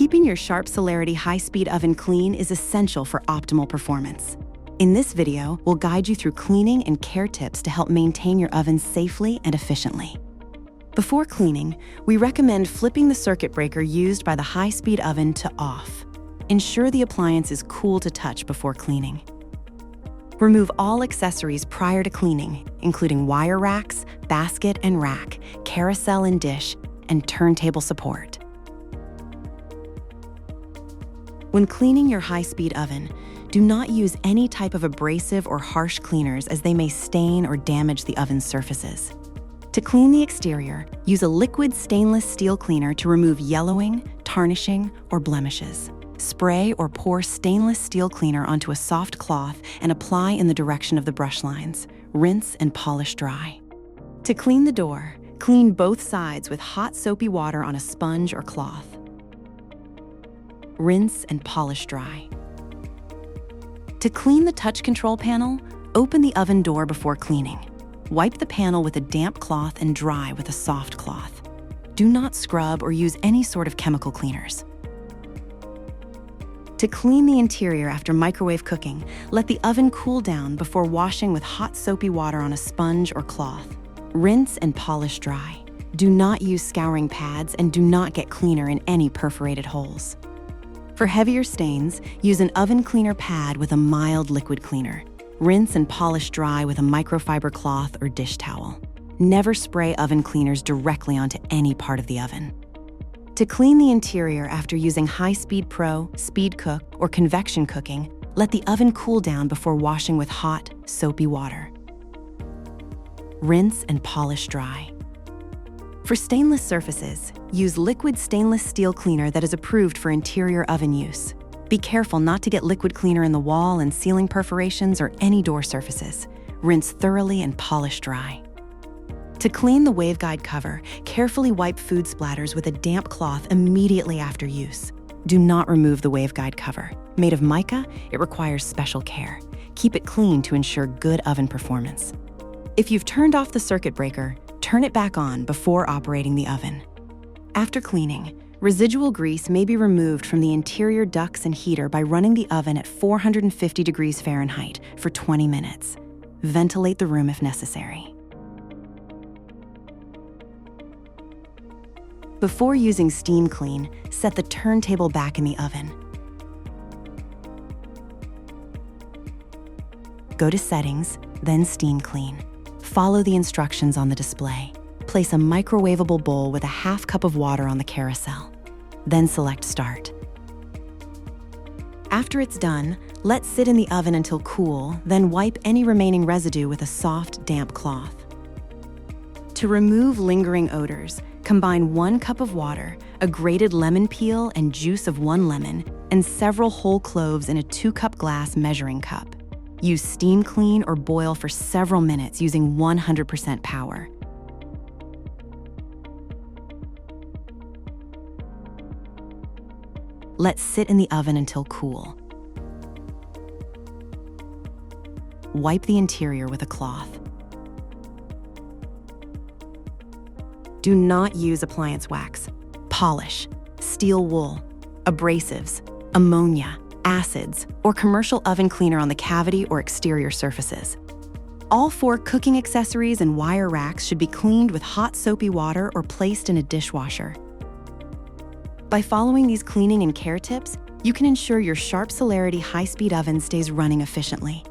Keeping your Sharp Celerity high-speed oven clean is essential for optimal performance. In this video, we'll guide you through cleaning and care tips to help maintain your oven safely and efficiently. Before cleaning, we recommend flipping the circuit breaker used by the high-speed oven to off. Ensure the appliance is cool to touch before cleaning. Remove all accessories prior to cleaning, including wire racks, basket and rack, carousel and dish, and turntable support. When cleaning your high-speed oven, do not use any type of abrasive or harsh cleaners as they may stain or damage the oven's surfaces. To clean the exterior, use a liquid stainless steel cleaner to remove yellowing, tarnishing, or blemishes. Spray or pour stainless steel cleaner onto a soft cloth and apply in the direction of the brush lines. Rinse and polish dry. To clean the door, clean both sides with hot soapy water on a sponge or cloth. Rinse and polish dry. To clean the touch control panel, open the oven door before cleaning. Wipe the panel with a damp cloth and dry with a soft cloth. Do not scrub or use any sort of chemical cleaners. To clean the interior after microwave cooking, let the oven cool down before washing with hot soapy water on a sponge or cloth. Rinse and polish dry. Do not use scouring pads and do not get cleaner in any perforated holes. For heavier stains, use an oven cleaner pad with a mild liquid cleaner. Rinse and polish dry with a microfiber cloth or dish towel. Never spray oven cleaners directly onto any part of the oven. To clean the interior after using High-Speed Pro, Speed Cook, or Convection Cooking, let the oven cool down before washing with hot, soapy water. Rinse and polish dry. For stainless surfaces, use liquid stainless steel cleaner that is approved for interior oven use. Be careful not to get liquid cleaner in the wall and ceiling perforations or any door surfaces. Rinse thoroughly and polish dry. To clean the Waveguide cover, carefully wipe food splatters with a damp cloth immediately after use. Do not remove the Waveguide cover. Made of mica, it requires special care. Keep it clean to ensure good oven performance. If you've turned off the circuit breaker, turn it back on before operating the oven. After cleaning, residual grease may be removed from the interior ducts and heater by running the oven at 450 degrees Fahrenheit for 20 minutes. Ventilate the room if necessary. Before using Steam Clean, set the turntable back in the oven. Go to Settings, then Steam Clean. Follow the instructions on the display. Place a microwavable bowl with a half cup of water on the carousel. Then select Start. After it's done, let sit in the oven until cool, then wipe any remaining residue with a soft, damp cloth. To remove lingering odors, combine 1 cup of water, a grated lemon peel and juice of 1 lemon, and several whole cloves in a 2-cup glass measuring cup. Use Steam Clean or boil for several minutes using 100% power. Let sit in the oven until cool. Wipe the interior with a cloth. Do not use appliance wax, polish, steel wool, abrasives, ammonia, acids, or commercial oven cleaner on the cavity or exterior surfaces. All 4 cooking accessories and wire racks should be cleaned with hot soapy water or placed in a dishwasher. By following these cleaning and care tips, you can ensure your Sharp Celerity high-speed oven stays running efficiently.